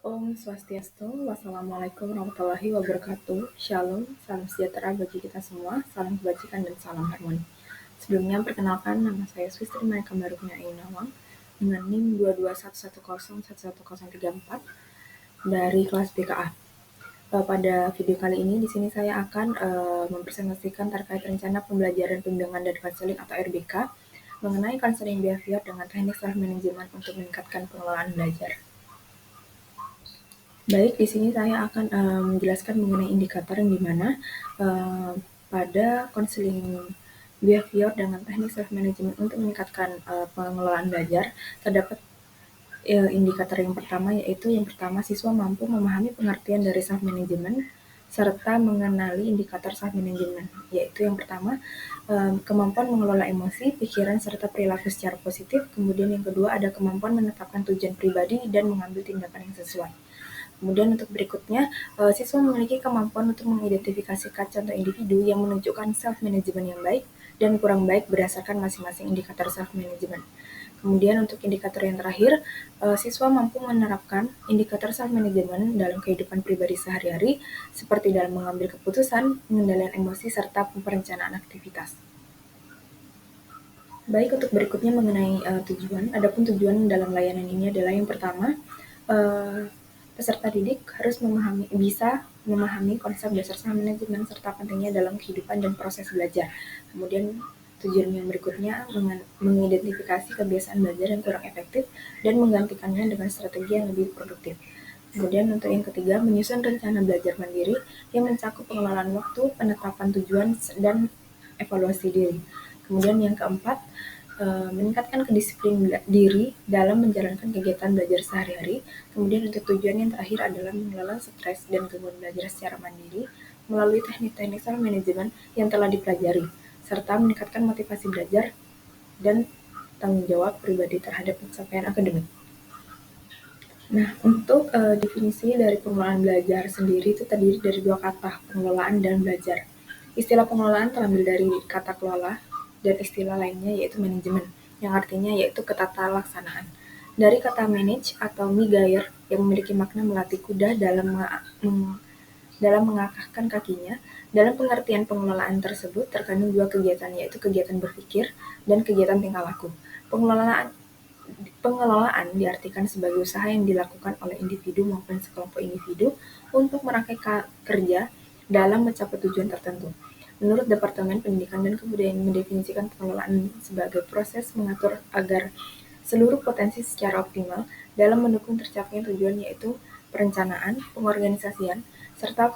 Om Swastiastu, Wassalamualaikum warahmatullahi wabarakatuh. Shalom, salam sejahtera bagi kita semua, salam kebajikan dan salam harmoni. Sebelumnya perkenalkan nama saya Swistri Maika Baruknya Ainawang dengan NIM 2211101134 dari kelas BKA. Pada video kali ini di sini saya akan mempresentasikan terkait rencana pembelajaran bimbingan dan konseling atau RBK mengenai konseling behavior dengan teknik self management untuk meningkatkan pengelolaan belajar. Baik, di sini saya akan menjelaskan mengenai indikator yang dimana pada konseling behavior dengan teknik self management untuk meningkatkan pengelolaan belajar terdapat indikator yang pertama, yaitu yang pertama siswa mampu memahami pengertian dari self management serta mengenali indikator self management, yaitu yang pertama kemampuan mengelola emosi, pikiran serta perilaku secara positif. Kemudian yang kedua ada kemampuan menetapkan tujuan pribadi dan mengambil tindakan yang sesuai. Kemudian untuk berikutnya, siswa memiliki kemampuan untuk mengidentifikasikan contoh individu yang menunjukkan self management yang baik dan kurang baik berdasarkan masing-masing indikator self management. Kemudian untuk indikator yang terakhir, siswa mampu menerapkan indikator self management dalam kehidupan pribadi sehari-hari seperti dalam mengambil keputusan, pengendalian emosi serta perencanaan aktivitas. Baik, untuk berikutnya mengenai tujuan. Adapun tujuan dalam layanan ini adalah yang pertama, peserta didik harus bisa memahami konsep dasar self management serta pentingnya dalam kehidupan dan proses belajar. Kemudian tujuan yang berikutnya mengidentifikasi kebiasaan belajar yang kurang efektif dan menggantikannya dengan strategi yang lebih produktif. Kemudian untuk yang ketiga, menyusun rencana belajar mandiri yang mencakup pengelolaan waktu, penetapan tujuan, dan evaluasi diri. Kemudian yang keempat, meningkatkan kedisiplinan diri dalam menjalankan kegiatan belajar sehari-hari. Kemudian untuk tujuan yang terakhir adalah mengelola stres dan gangguan belajar secara mandiri melalui teknik-teknik self management yang telah dipelajari, serta meningkatkan motivasi belajar dan tanggung jawab pribadi terhadap pencapaian akademik. Nah, untuk definisi dari pengelolaan belajar sendiri itu terdiri dari dua kata, pengelolaan dan belajar. Istilah pengelolaan terambil dari kata kelola dan istilah lainnya yaitu manajemen, yang artinya yaitu ketata laksanaan. Dari kata manage atau migair yang memiliki makna melatih kuda dalam mengakahkan kakinya. Dalam pengertian pengelolaan tersebut terkandung dua kegiatan, yaitu kegiatan berpikir dan kegiatan tingkah laku. Pengelolaan diartikan sebagai usaha yang dilakukan oleh individu maupun sekelompok individu untuk merangkai kerja dalam mencapai tujuan tertentu. Menurut Departemen Pendidikan dan Kebudayaan mendefinisikan pengelolaan sebagai proses mengatur agar seluruh potensi secara optimal dalam mendukung tercapainya tujuan, yaitu perencanaan, pengorganisasian, serta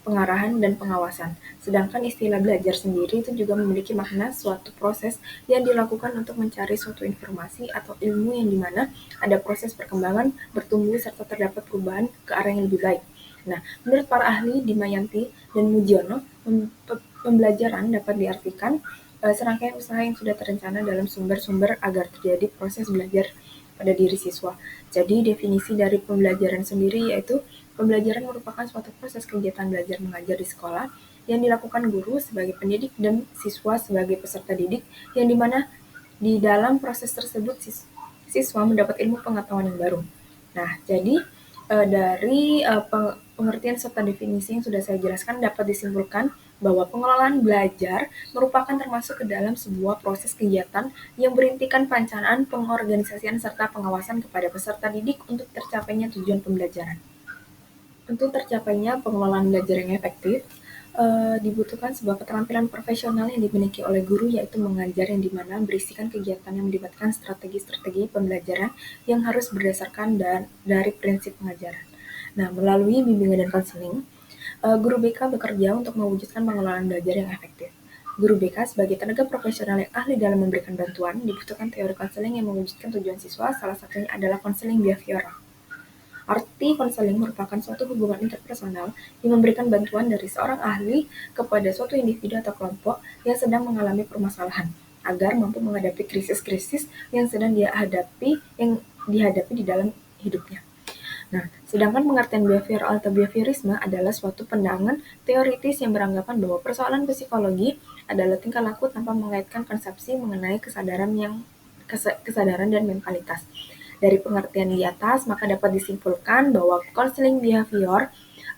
pengarahan dan pengawasan. Sedangkan istilah belajar sendiri itu juga memiliki makna suatu proses yang dilakukan untuk mencari suatu informasi atau ilmu yang dimana ada proses perkembangan, bertumbuh, serta terdapat perubahan ke arah yang lebih baik. Nah, menurut para ahli Dimayanti dan Mujiono, pembelajaran dapat diartikan serangkaian usaha yang sudah terencana dalam sumber-sumber agar terjadi proses belajar pada diri siswa. Jadi definisi dari pembelajaran sendiri yaitu pembelajaran merupakan suatu proses kegiatan belajar mengajar di sekolah yang dilakukan guru sebagai pendidik dan siswa sebagai peserta didik, yang dimana di dalam proses tersebut siswa mendapat ilmu pengetahuan yang baru. Nah, jadi dari pengertian serta definisi yang sudah saya jelaskan dapat disimpulkan bahwa pengelolaan belajar merupakan termasuk ke dalam sebuah proses kegiatan yang berintikan perencanaan, pengorganisasian, serta pengawasan kepada peserta didik untuk tercapainya tujuan pembelajaran. Untuk tercapainya pengelolaan belajar yang efektif, dibutuhkan sebuah keterampilan profesional yang dimiliki oleh guru, yaitu mengajar, yang dimana berisikan kegiatan yang melibatkan strategi-strategi pembelajaran yang harus berdasarkan dari prinsip pengajaran. Nah, melalui bimbingan dan konseling, guru BK bekerja untuk mewujudkan pengelolaan belajar yang efektif. Guru BK sebagai tenaga profesional yang ahli dalam memberikan bantuan, dibutuhkan teori konseling yang mewujudkan tujuan siswa, salah satunya adalah konseling behavioral. Arti konseling merupakan suatu hubungan interpersonal yang memberikan bantuan dari seorang ahli kepada suatu individu atau kelompok yang sedang mengalami permasalahan, agar mampu menghadapi krisis-krisis yang sedang dihadapi di dalam hidupnya. Nah, sedangkan pengertian behavioral atau behaviorisme adalah suatu pandangan teoritis yang beranggapan bahwa persoalan psikologi adalah tingkah laku tanpa mengaitkan konsepsi mengenai kesadaran dan mentalitas. Dari pengertian di atas, maka dapat disimpulkan bahwa counseling behavior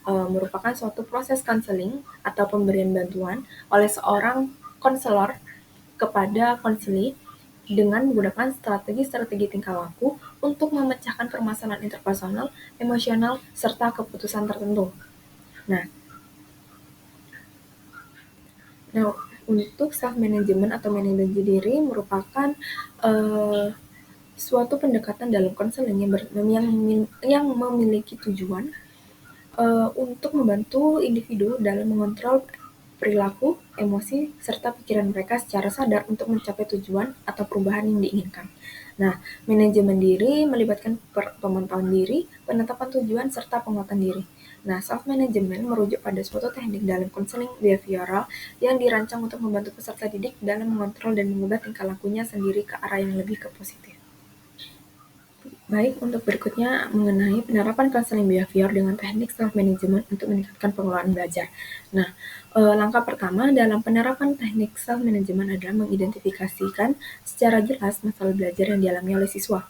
merupakan suatu proses konseling atau pemberian bantuan oleh seorang konselor kepada konseli dengan menggunakan strategi-strategi tingkah laku untuk memecahkan permasalahan interpersonal, emosional, serta keputusan tertentu. Nah, untuk self management atau manajemen diri merupakan suatu pendekatan dalam konseling yang memiliki tujuan untuk membantu individu dalam mengontrol perilaku, emosi, serta pikiran mereka secara sadar untuk mencapai tujuan atau perubahan yang diinginkan. Nah, manajemen diri melibatkan pemantauan diri, penetapan tujuan, serta penguatan diri. Nah, self-management merujuk pada suatu teknik dalam konseling behavioral yang dirancang untuk membantu peserta didik dalam mengontrol dan mengubah tingkah lakunya sendiri ke arah yang lebih ke positif. Baik, untuk berikutnya mengenai penerapan counseling behavior dengan teknik self-management untuk meningkatkan pengelolaan belajar. Nah, langkah pertama dalam penerapan teknik self-management adalah mengidentifikasikan secara jelas masalah belajar yang dialami oleh siswa.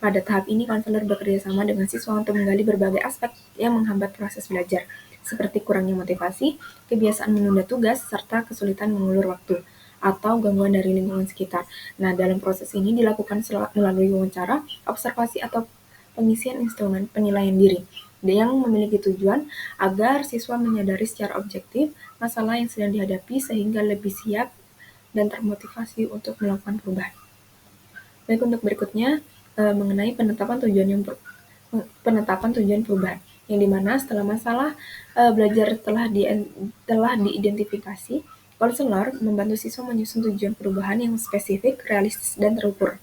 Pada tahap ini, konselor bekerja sama dengan siswa untuk menggali berbagai aspek yang menghambat proses belajar, seperti kurangnya motivasi, kebiasaan menunda tugas, serta kesulitan mengulur waktu atau gangguan dari lingkungan sekitar. Nah, dalam proses ini dilakukan melalui wawancara, observasi, atau pengisian instrumen penilaian diri yang memiliki tujuan agar siswa menyadari secara objektif masalah yang sedang dihadapi sehingga lebih siap dan termotivasi untuk melakukan perubahan. Baik, untuk berikutnya mengenai penetapan tujuan perubahan, yang dimana setelah masalah belajar telah diidentifikasi, konselor membantu siswa menyusun tujuan perubahan yang spesifik, realistis, dan terukur.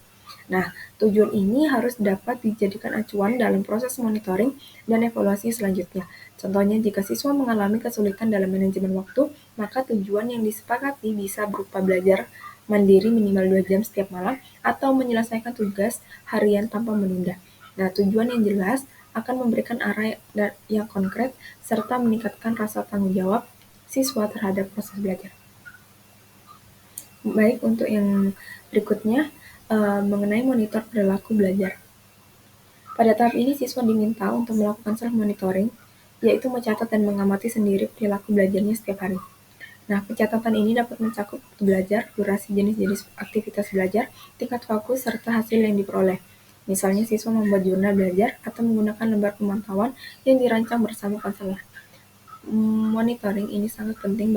Nah, tujuan ini harus dapat dijadikan acuan dalam proses monitoring dan evaluasi selanjutnya. Contohnya, jika siswa mengalami kesulitan dalam manajemen waktu, maka tujuan yang disepakati bisa berupa belajar mandiri minimal 2 jam setiap malam atau menyelesaikan tugas harian tanpa menunda. Nah, tujuan yang jelas akan memberikan arah yang konkret serta meningkatkan rasa tanggung jawab siswa terhadap proses belajar. Baik, untuk yang berikutnya mengenai monitor perilaku belajar. Pada tahap ini, siswa diminta untuk melakukan self-monitoring, yaitu mencatat dan mengamati sendiri perilaku belajarnya setiap hari. Nah, pencatatan ini dapat mencakup waktu belajar, durasi, jenis-jenis aktivitas belajar, tingkat fokus, serta hasil yang diperoleh. Misalnya, siswa membuat jurnal belajar atau menggunakan lembar pemantauan yang dirancang bersama konselor. Monitoring ini sangat penting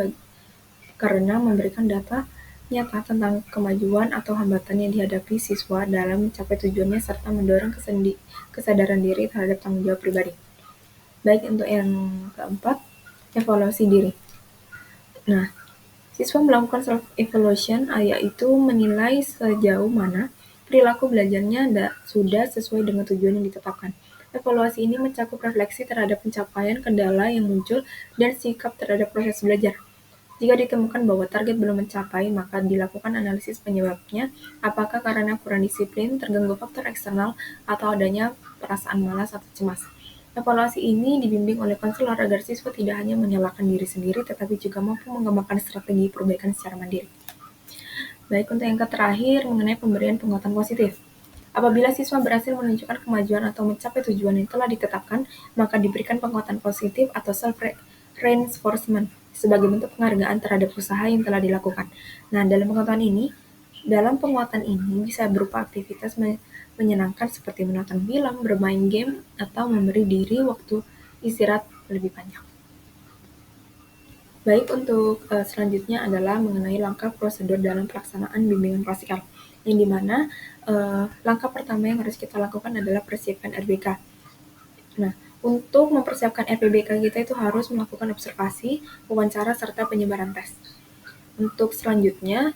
karena memberikan data nyata tentang kemajuan atau hambatan yang dihadapi siswa dalam mencapai tujuannya serta mendorong kesadaran diri terhadap tanggung jawab pribadi. Baik, untuk yang keempat, evaluasi diri. Nah, siswa melakukan self-evaluation, yaitu menilai sejauh mana perilaku belajarnya sudah sesuai dengan tujuan yang ditetapkan. Evaluasi ini mencakup refleksi terhadap pencapaian, kendala yang muncul, dan sikap terhadap proses belajar. Jika ditemukan bahwa target belum mencapai, maka dilakukan analisis penyebabnya, apakah karena kurang disiplin, terganggu faktor eksternal, atau adanya perasaan malas atau cemas. Evaluasi ini dibimbing oleh konselor agar siswa tidak hanya menyalahkan diri sendiri, tetapi juga mampu mengembangkan strategi perbaikan secara mandiri. Baik, untuk yang terakhir mengenai pemberian penguatan positif. Apabila siswa berhasil menunjukkan kemajuan atau mencapai tujuan yang telah ditetapkan, maka diberikan penguatan positif atau self-reinforcement sebagai bentuk penghargaan terhadap usaha yang telah dilakukan. Nah, dalam penguatan ini bisa berupa aktivitas menyenangkan seperti menonton film, bermain game, atau memberi diri waktu istirahat lebih panjang. Baik, untuk selanjutnya adalah mengenai langkah prosedur dalam pelaksanaan bimbingan klasikal, yang dimana langkah pertama yang harus kita lakukan adalah persiapkan RBK. Nah, untuk mempersiapkan RPBK kita itu harus melakukan observasi, wawancara, serta penyebaran tes. Untuk selanjutnya,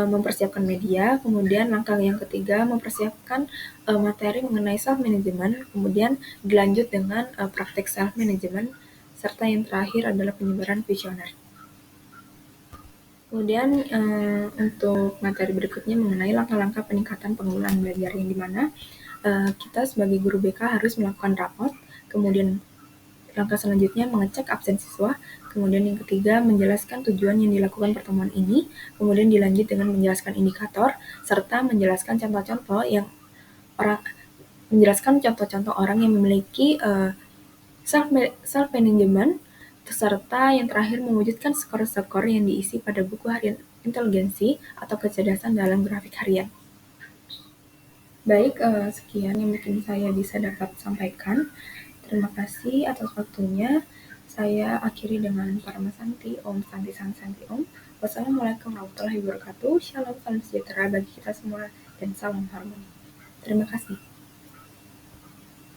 mempersiapkan media, kemudian langkah yang ketiga mempersiapkan materi mengenai self-management, kemudian dilanjut dengan praktek self-management, serta yang terakhir adalah penyebaran kuesioner. Kemudian untuk materi berikutnya mengenai langkah-langkah peningkatan pengelolaan belajar, yang dimana kita sebagai guru BK harus melakukan rapot, kemudian langkah selanjutnya mengecek absen siswa, kemudian yang ketiga menjelaskan tujuan yang dilakukan pertemuan ini, kemudian dilanjut dengan menjelaskan indikator, serta menjelaskan contoh-contoh yang menjelaskan contoh-contoh orang yang memiliki self-management, serta yang terakhir mewujudkan skor-skor yang diisi pada buku harian inteligensi atau kecerdasan dalam grafik harian. Baik, sekian yang mungkin saya bisa dapat sampaikan. Terima kasih atas waktunya. Saya akhiri dengan Parama Santi, Om Santi Santi Santi Om. Wassalamualaikum warahmatullahi wabarakatuh. Shalom, salam sejahtera bagi kita semua, dan salam harmoni. Terima kasih.